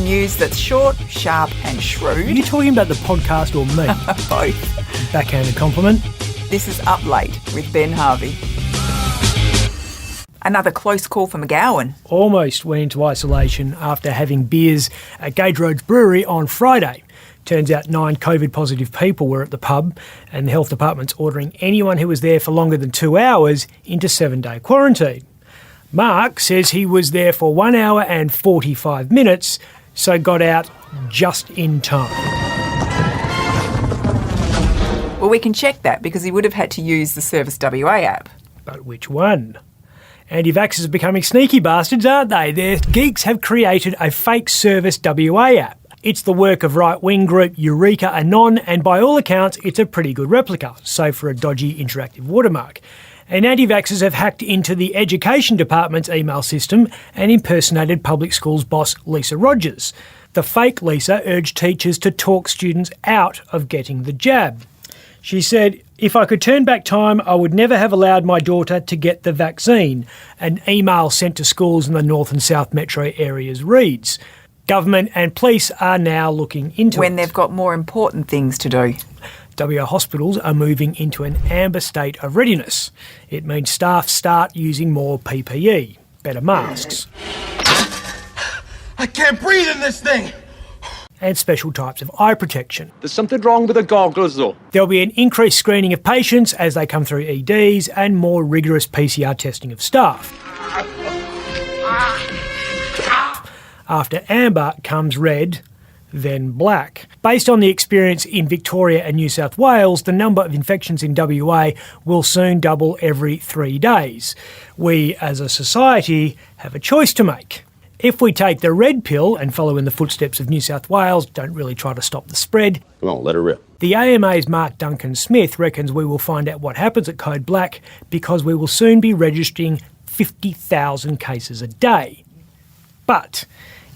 news that's short, sharp and shrewd. Are you talking about the podcast or me? Both. Backhanded compliment. This is Up Late with Ben Harvey. Another close call for McGowan. Almost went into isolation after having beers at Gage Road's Brewery on Friday. Turns out 9 COVID-positive people were at the pub, and the health department's ordering anyone who was there for longer than 2 hours into 7-day quarantine. Mark says he was there for 1 hour and 45 minutes, so got out just in time. Well, we can check that because he would have had to use the Service WA app. But which one? Anti-vaxxers are becoming sneaky bastards, aren't they? Their geeks have created a fake Service WA app. It's the work of right-wing group Eureka Anon, and by all accounts, it's a pretty good replica, save for a dodgy interactive watermark. And anti-vaxxers have hacked into the Education Department's email system and impersonated public schools boss Lisa Rogers. The fake Lisa urged teachers to talk students out of getting the jab. She said, "If I could turn back time, I would never have allowed my daughter to get the vaccine." An email sent to schools in the North and South metro areas reads, "Government and police are now looking into it." When they've got more important things to do. WA hospitals are moving into an amber state of readiness. It means staff start using more PPE, better masks. I can't breathe in this thing! And special types of eye protection. There's something wrong with the goggles though. There'll be an increased screening of patients as they come through EDs and more rigorous PCR testing of staff. After amber comes red, then black. Based on the experience in Victoria and New South Wales, the number of infections in WA will soon double every 3 days. We, as a society, have a choice to make. If we take the red pill and follow in the footsteps of New South Wales, don't really try to stop the spread. Come on, let her rip. The AMA's Mark Duncan-Smith reckons we will find out what happens at Code Black because we will soon be registering 50,000 cases a day. But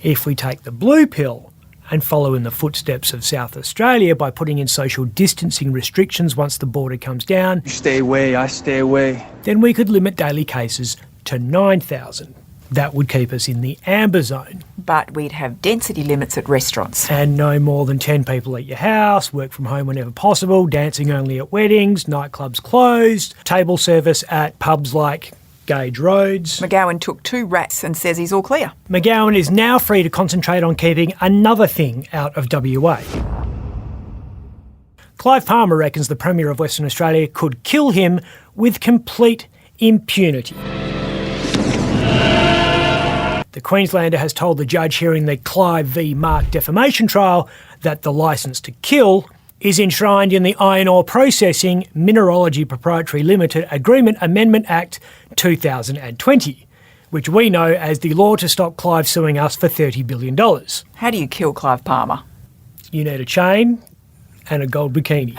if we take the blue pill and follow in the footsteps of South Australia by putting in social distancing restrictions once the border comes down, You stay away, I stay away. then we could limit daily cases to 9,000. That would keep us in the amber zone. But we'd have density limits at restaurants. And no more than 10 people at your house, work from home whenever possible, dancing only at weddings, nightclubs closed, table service at pubs like Gage Roads. McGowan took 2 rats and says he's all clear. McGowan is now free to concentrate on keeping another thing out of WA. Clive Palmer reckons the Premier of Western Australia could kill him with complete impunity. The Queenslander has told the judge hearing the Clive v Mark defamation trial that the licence to kill is enshrined in the Iron Ore Processing Mineralogy Proprietary Limited Agreement Amendment Act 2020, which we know as the law to stop Clive suing us for $30 billion. How do you kill Clive Palmer? You need a chain and a gold bikini.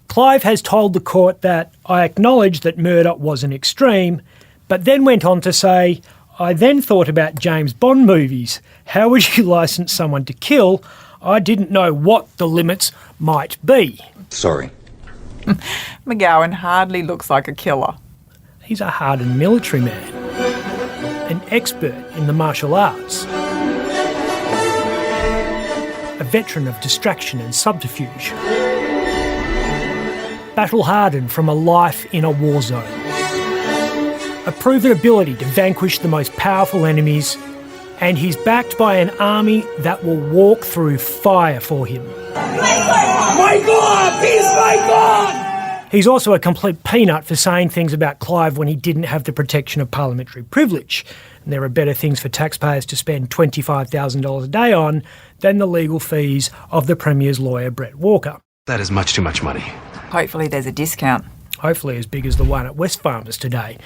Clive has told the court that I acknowledge that murder was an extreme, but then went on to say, I then thought about James Bond movies. How would you license someone to kill? I didn't know what the limits might be. Sorry. McGowan hardly looks like a killer. He's a hardened military man, an expert in the martial arts, a veteran of distraction and subterfuge, battle-hardened from a life in a war zone, a proven ability to vanquish the most powerful enemies, and he's backed by an army that will walk through fire for him. My God! He's my God! He's also a complete peanut for saying things about Clive when he didn't have the protection of parliamentary privilege. And there are better things for taxpayers to spend $25,000 a day on than the legal fees of the Premier's lawyer, Brett Walker. That is much too much money. Hopefully there's a discount. Hopefully as big as the one at Wesfarmers today.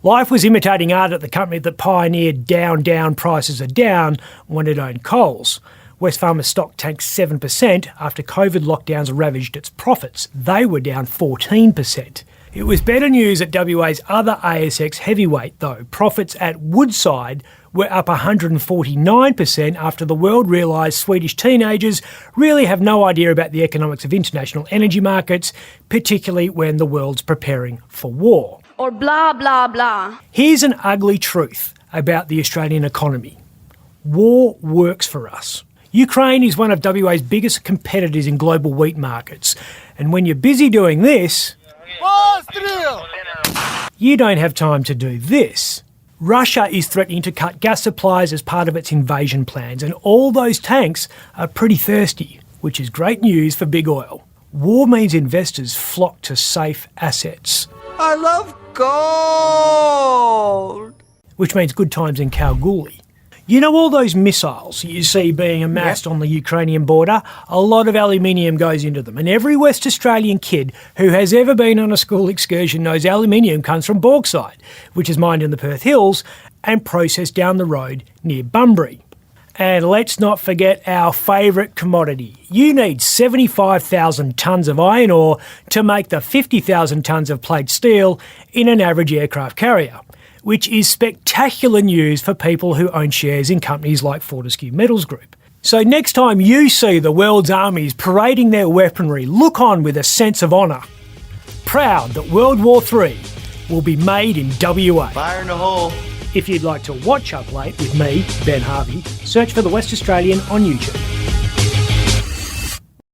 Life was imitating art at the company that pioneered down, prices are down when it owned Coles. Wesfarmers stock tanked 7% after COVID lockdowns ravaged its profits. They were down 14%. It was better news at WA's other ASX heavyweight though. Profits at Woodside were up 149% after the world realised Swedish teenagers really have no idea about the economics of international energy markets, particularly when the world's preparing for war. Or blah, blah, blah. Here's an ugly truth about the Australian economy. War works for us. Ukraine is one of WA's biggest competitors in global wheat markets. And when you're busy doing this, you don't have time to do this. Russia is threatening to cut gas supplies as part of its invasion plans, and all those tanks are pretty thirsty, which is great news for big oil. War means investors flock to safe assets. I love gold! Which means good times in Kalgoorlie. You know all those missiles you see being amassed on the Ukrainian border? A lot of aluminium goes into them, and every West Australian kid who has ever been on a school excursion knows aluminium comes from bauxite, which is mined in the Perth Hills and processed down the road near Bunbury. And let's not forget our favourite commodity. You need 75,000 tonnes of iron ore to make the 50,000 tonnes of plate steel in an average aircraft carrier, which is spectacular news for people who own shares in companies like Fortescue Metals Group. So next time you see the world's armies parading their weaponry, look on with a sense of honour. Proud that World War III will be made in WA. Fire in the hole. If you'd like to watch Up Late with me, Ben Harvey, search for The West Australian on YouTube.